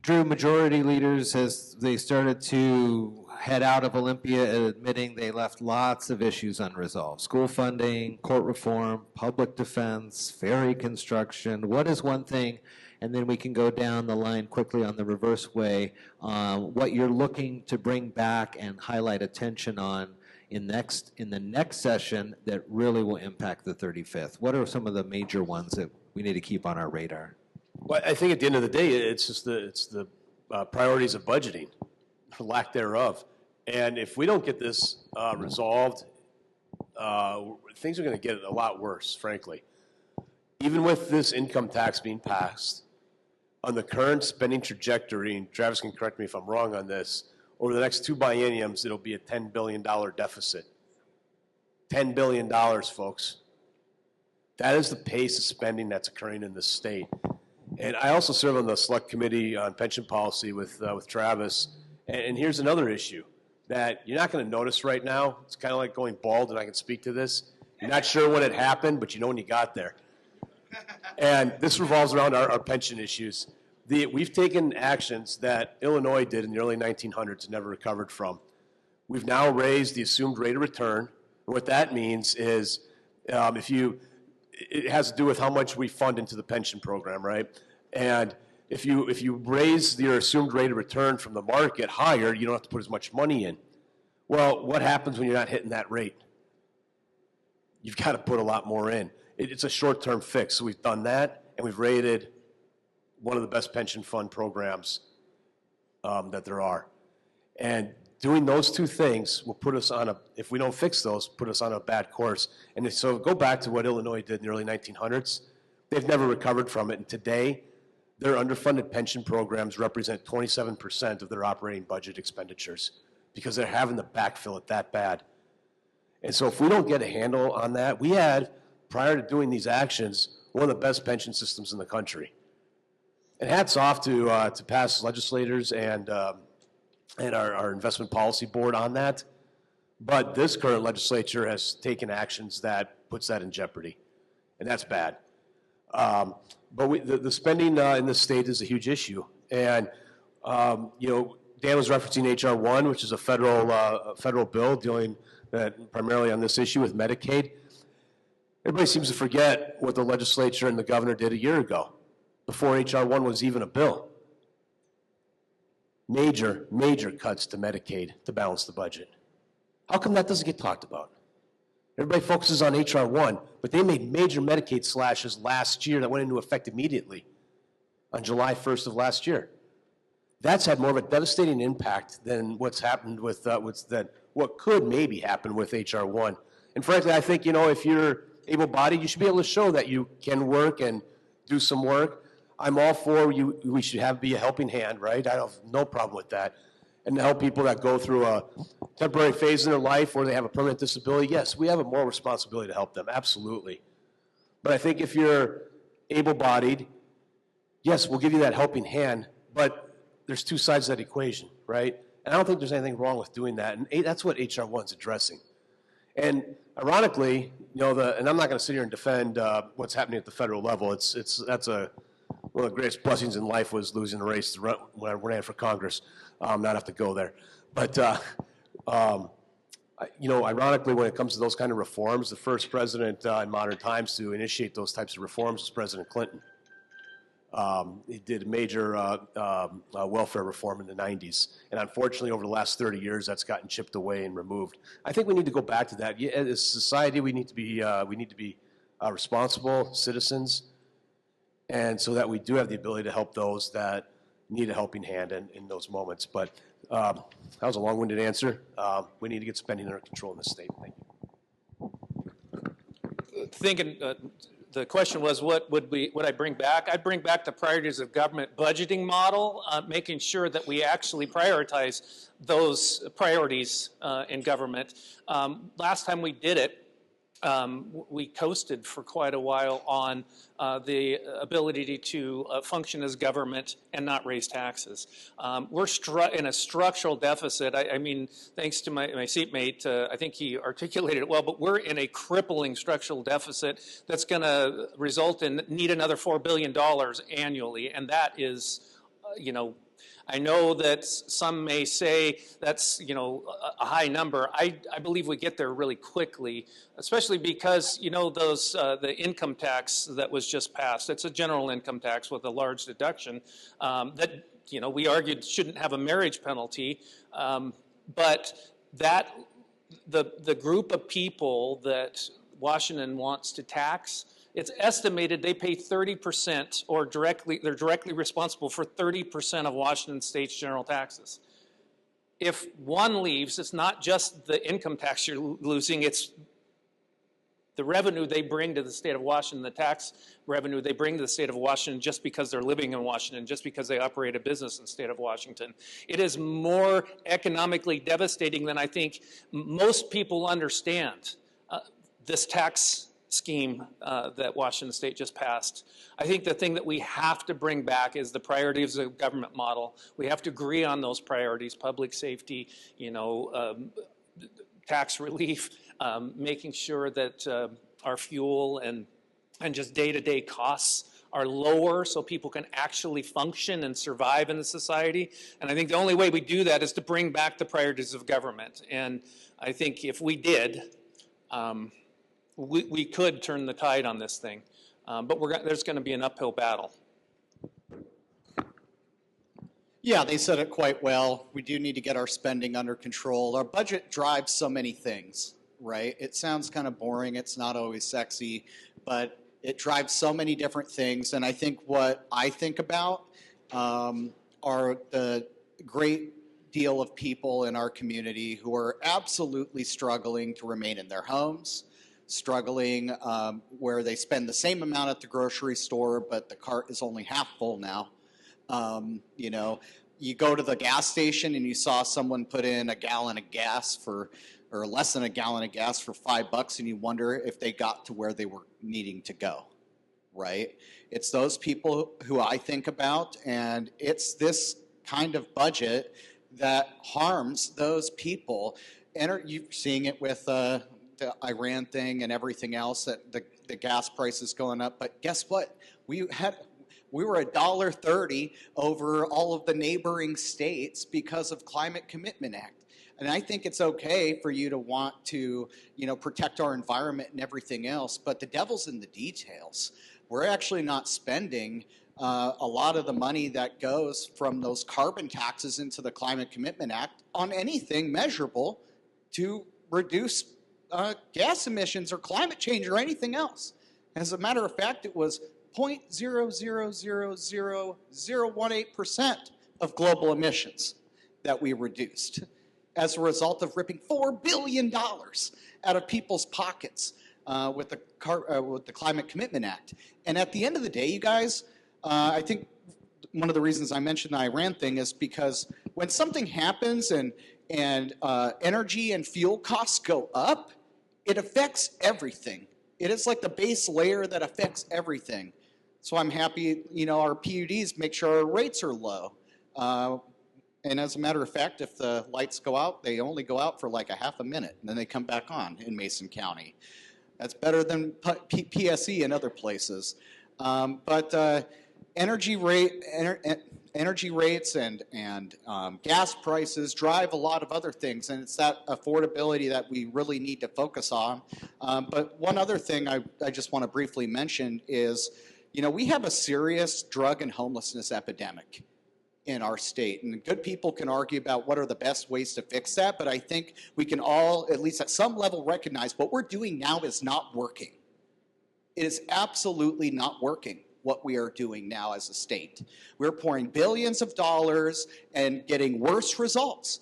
Drew, majority leaders, as they started to head out of Olympia, admitting they left lots of issues unresolved. School funding, court reform, public defense, ferry construction. What is one thing, and then we can go down the line quickly on the reverse way, what you're looking to bring back and highlight attention on in the next session that really will impact the 35th? What are some of the major ones that we need to keep on our radar? Well, I think at the end of the day, it's just the priorities of budgeting, or lack thereof. And if we don't get this resolved, things are going to get a lot worse, frankly. Even with this income tax being passed, on the current spending trajectory, and Travis can correct me if I'm wrong on this, over the next 2 bienniums, it'll be a $10 billion deficit. $10 billion, folks. That is the pace of spending that's occurring in this state. And I also serve on the Select Committee on Pension Policy with Travis. And here's another issue that you're not going to notice right now. It's kind of like going bald, and I can speak to this. You're not sure when it happened, but you know when you got there. And this revolves around our pension issues. We've taken actions that Illinois did in the early 1900s and never recovered from. We've now raised the assumed rate of return. And what that means is it has to do with how much we fund into the pension program, right? And if you raise your assumed rate of return from the market higher, you don't have to put as much money in. Well, what happens when you're not hitting that rate? You've got to put a lot more in. It's a short-term fix. So we've done that, and we've rated one of the best pension fund programs that there are. And doing those two things will put us on if we don't fix those, put us on a bad course. And so go back to what Illinois did in the early 1900s. They've never recovered from it. And today, their underfunded pension programs represent 27% of their operating budget expenditures because they're having to backfill it that bad. And so if we don't get a handle on that, we had, prior to doing these actions, one of the best pension systems in the country. And hats off to past legislators and our investment policy board on that. But this current legislature has taken actions that puts that in jeopardy, and that's bad. But the spending in the state is a huge issue. And, Dan was referencing H.R. 1, which is a federal bill dealing primarily on this issue with Medicaid. Everybody seems to forget what the legislature and the governor did a year ago, before H.R. 1 was even a bill. Major cuts to Medicaid to balance the budget. How come that doesn't get talked about? Everybody focuses on H.R. 1, but they made major Medicaid slashes last year that went into effect immediately on July 1st of last year. That's had more of a devastating impact than what's happened with what could maybe happen with H.R. 1. And frankly, I think, if you're able-bodied, you should be able to show that you can work and do some work. I'm all for you. We should be a helping hand, right? I have no problem with that. And to help people that go through a temporary phase in their life or they have a permanent disability, yes, we have a moral responsibility to help them, absolutely. But I think if you're able-bodied, yes, we'll give you that helping hand, but there's two sides to that equation, right? And I don't think there's anything wrong with doing that, and that's what H.R. 1's addressing. And ironically, and I'm not going to sit here and defend what's happening at the federal level. That's one of the greatest blessings in life was losing the race when I ran for Congress. Not have to go there, but ironically, when it comes to those kind of reforms, the first president in modern times to initiate those types of reforms was President Clinton. He did a major welfare reform in the 90s, and unfortunately, over the last 30 years, that's gotten chipped away and removed. I think we need to go back to that. As a society, we need to be responsible citizens, and so that we do have the ability to help those that need a helping hand in those moments. But that was a long-winded answer. We need to get spending under control in this state. Thank you. The question was, what would I bring back? I'd bring back the priorities of government budgeting model, making sure that we actually prioritize those priorities in government. Last time we did it, we coasted for quite a while on the ability to function as government and not raise taxes. We're in a structural deficit. I mean, thanks to my seatmate, I think he articulated it well, but we're in a crippling structural deficit that's going to result in need another $4 billion annually, and that is, I know that some may say that's, a high number. I believe we get there really quickly, especially because, the income tax that was just passed, it's a general income tax with a large deduction that, we argued shouldn't have a marriage penalty. But that, the group of people that Washington wants to tax, it's estimated they pay 30% or they're directly responsible for 30% of Washington State's general taxes. If one leaves, it's not just the income tax you're losing, it's the revenue they bring to the state of Washington, the tax revenue they bring to the state of Washington just because they're living in Washington, just because they operate a business in the state of Washington. It is more economically devastating than I think most people understand, this tax scheme that Washington State just passed. I think the thing that we have to bring back is the priorities of the government model. We have to agree on those priorities: public safety, tax relief, making sure that our fuel and just day-to-day costs are lower so people can actually function and survive in the society. And I think the only way we do that is to bring back the priorities of government. And I think if we did, we could turn the tide on this thing, but there's going to be an uphill battle. Yeah, they said it quite well. We do need to get our spending under control. Our budget drives so many things, right? It sounds kind of boring. It's not always sexy, but it drives so many different things. And I think what I think about are the great deal of people in our community who are absolutely struggling to remain in their homes, struggling where they spend the same amount at the grocery store, but the cart is only half full now. You go to the gas station and you saw someone put in a gallon of gas or less than a gallon of gas for $5, and you wonder if they got to where they were needing to go, right? It's those people who I think about, and it's this kind of budget that harms those people. And you're seeing it with the Iran thing and everything else, that the gas prices going up. But guess what? We were $1.30 over all of the neighboring states because of Climate Commitment Act. And I think it's okay for you to want to, protect our environment and everything else, but the devil's in the details. We're actually not spending a lot of the money that goes from those carbon taxes into the Climate Commitment Act on anything measurable to reduce gas emissions or climate change or anything else. As a matter of fact, it was 0.0000018% of global emissions that we reduced as a result of ripping $4 billion out of people's pockets with the Climate Commitment Act. And at the end of the day, you guys, I think one of the reasons I mentioned the Iran thing is because when something happens and energy and fuel costs go up, it affects everything. It is like the base layer that affects everything. So I'm happy, our PUDs make sure our rates are low. And as a matter of fact, if the lights go out, they only go out for like a half a minute, and then they come back on in Mason County. That's better than PSE and other places. But energy rates and gas prices drive a lot of other things, and it's that affordability that we really need to focus on. But one other thing I just want to briefly mention is, we have a serious drug and homelessness epidemic in our state, and good people can argue about what are the best ways to fix that, but I think we can all, at least at some level, recognize what we're doing now is not working. It is absolutely not working, what we are doing now as a state. We're pouring billions of dollars and getting worse results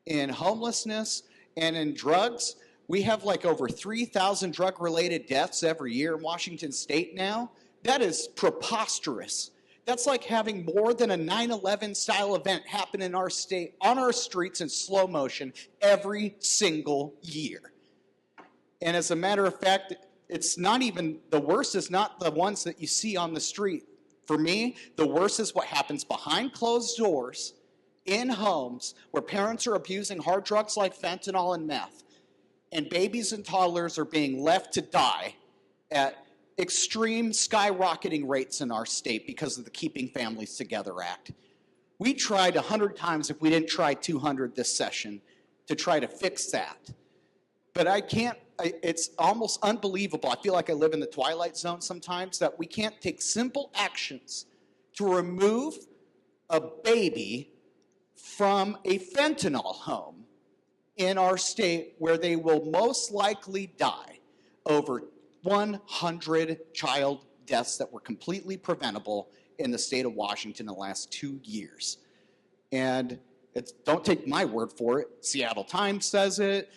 in homelessness and in drugs. We have like over 3,000 drug-related deaths every year in Washington state now. That is preposterous. That's like having more than a 9/11 style event happen in our state, on our streets in slow motion every single year. And as a matter of fact, it's not even, the worst is not the ones that you see on the street. For me, the worst is what happens behind closed doors in homes where parents are abusing hard drugs like fentanyl and meth, and babies and toddlers are being left to die at extreme skyrocketing rates in our state because of the Keeping Families Together Act. We tried 100 times, if we didn't try 200 this session, to try to fix that. But it's almost unbelievable. I feel like I live in the twilight zone sometimes, that we can't take simple actions to remove a baby from a fentanyl home in our state where they will most likely die. Over 100 child deaths that were completely preventable in the state of Washington in the last 2 years. And don't take my word for it. Seattle Times says it.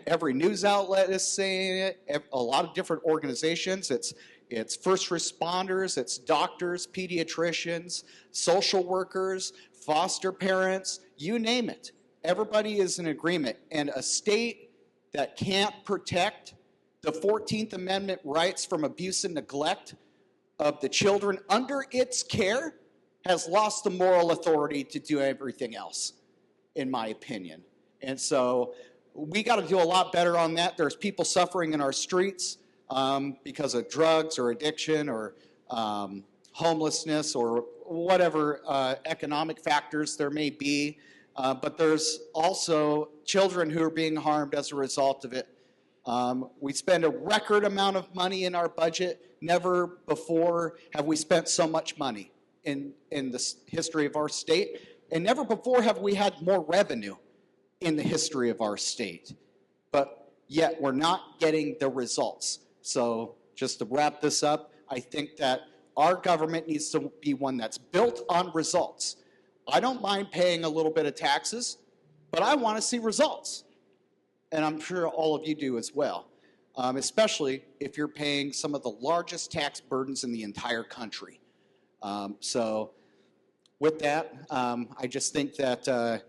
Every news outlet is saying it. A lot of different organizations. It's first responders, it's doctors, pediatricians, social workers, foster parents, you name it. Everybody is in agreement. And a state that can't protect the 14th Amendment rights from abuse and neglect of the children under its care has lost the moral authority to do everything else, in my opinion. And so we got to do a lot better on that. There's people suffering in our streets because of drugs or addiction or homelessness or whatever economic factors there may be. But there's also children who are being harmed as a result of it. We spend a record amount of money in our budget. Never before have we spent so much money in the history of our state. And never before have we had more revenue in the history of our state. But yet we're not getting the results. So just to wrap this up, I think that our government needs to be one that's built on results. I don't mind paying a little bit of taxes, but I want to see results. And I'm sure all of you do as well, especially if you're paying some of the largest tax burdens in the entire country. So with that, I just think that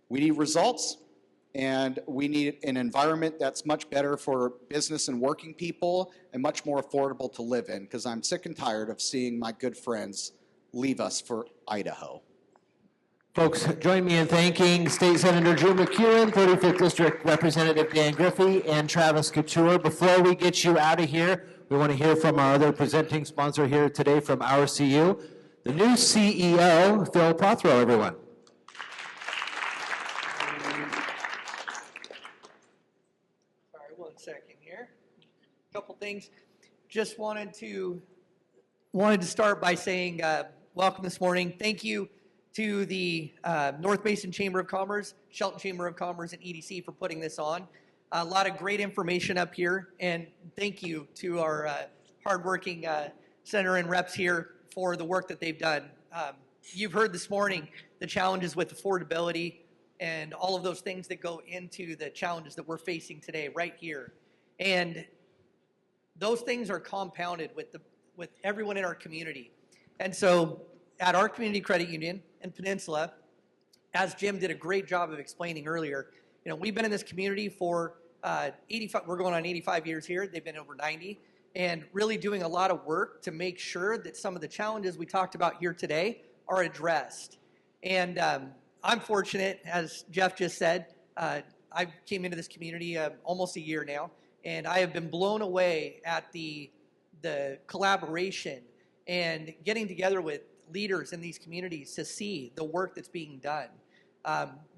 we need results, And we need an environment that's much better for business and working people and much more affordable to live in, because I'm sick and tired of seeing my good friends leave us for Idaho. Folks, join me in thanking State Senator Drew MacEwen, 35th District Representative Dan Griffey, and Travis Couture. Before we get you out of here, we want to hear from our other presenting sponsor here today from OURCU, the new CEO, Phil Prothero, everyone. Sorry, 1 second here. A couple things. Just wanted to start by saying welcome this morning. Thank you to the North Mason Chamber of Commerce, Shelton Chamber of Commerce, and EDC for putting this on. A lot of great information up here, and thank you to our hardworking senator and reps here for the work that they've done. You've heard this morning the challenges with affordability and all of those things that go into the challenges that we're facing today right here. And those things are compounded with everyone in our community. And so at our community credit union in Peninsula, as Jim did a great job of explaining earlier, you know, we've been in this community for 85, we're going on 85 years here. They've been over 90, and really doing a lot of work to make sure that some of the challenges we talked about here today are addressed. And I'm fortunate, as Jeff just said, I came into this community almost a year now, and I have been blown away at the collaboration and getting together with leaders in these communities to see the work that's being done.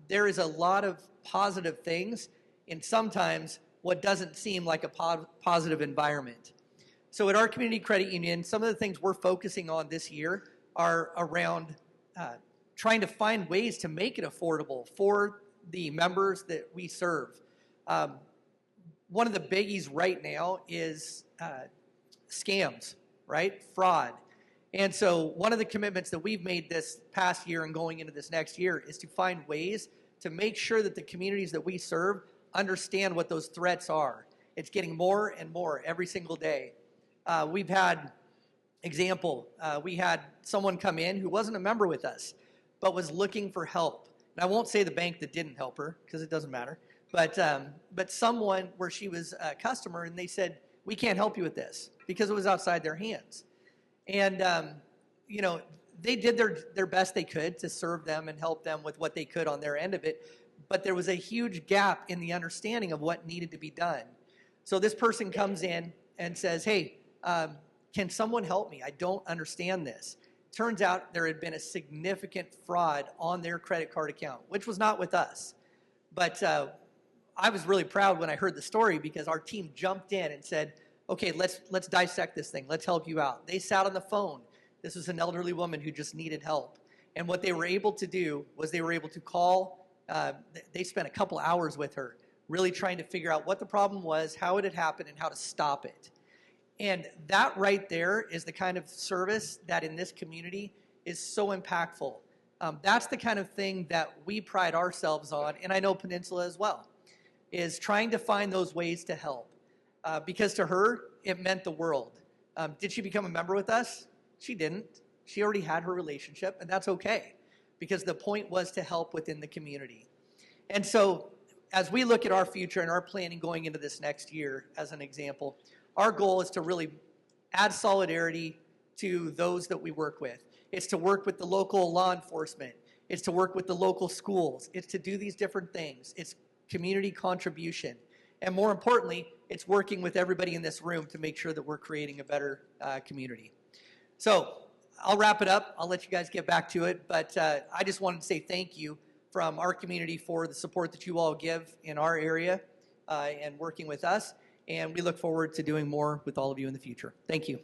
There is a lot of positive things in sometimes what doesn't seem like a positive environment. So at our community credit union, some of the things we're focusing on this year are around trying to find ways to make it affordable for the members that we serve. One of the biggies right now is scams, right? Fraud. And so one of the commitments that we've made this past year and going into this next year is to find ways to make sure that the communities that we serve understand what those threats are. It's getting more and more every single day. We've had, we had someone come in who wasn't a member with us, but was looking for help. And I won't say the bank that didn't help her, because it doesn't matter, but someone where she was a customer, and they said, we can't help you with this, because it was outside their hands. And, you know, they did their best they could to serve them and help them with what they could on their end of it, but there was a huge gap in the understanding of what needed to be done. So this person comes in and says, hey, can someone help me? I don't understand this. Turns out there had been a significant fraud on their credit card account, which was not with us. But I was really proud when I heard the story, because our team jumped in and said, okay, let's dissect this thing. Let's help you out. They sat on the phone. This was an elderly woman who just needed help. And what they were able to do was they were able to call. They spent a couple hours with her, really trying to figure out what the problem was, how it had happened, and how to stop it. And that right there is the kind of service that in this community is so impactful. That's the kind of thing that we pride ourselves on, and I know Peninsula as well, is trying to find those ways to help. Because to her, it meant the world. Did she become a member with us? She didn't. She already had her relationship, and that's okay, because the point was to help within the community. And so as we look at our future and our planning going into this next year, as an example, our goal is to really add solidarity to those that we work with. It's to work with the local law enforcement. It's to work with the local schools. It's to do these different things. It's community contribution. And more importantly, it's working with everybody in this room to make sure that we're creating a better community. So I'll wrap it up. I'll let you guys get back to it. But I just wanted to say thank you from our community for the support that you all give in our area and working with us. And we look forward to doing more with all of you in the future. Thank you.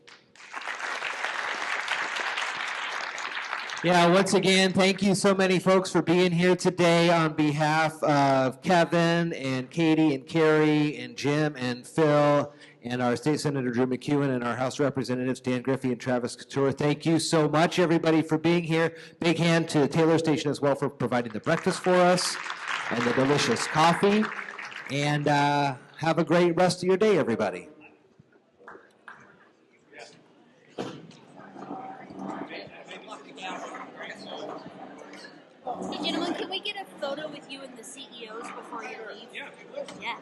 Yeah, once again, thank you so many folks for being here today on behalf of Kevin and Katie and Carrie and Jim and Phil and our State Senator Drew MacEwen and our House Representatives Dan Griffey and Travis Couture. Thank you so much, everybody, for being here. Big hand to Taylor Station as well for providing the breakfast for us and the delicious coffee. And have a great rest of your day, everybody. Hey, gentlemen, can we get a photo with you and the CEOs before you leave? Yeah. Yeah.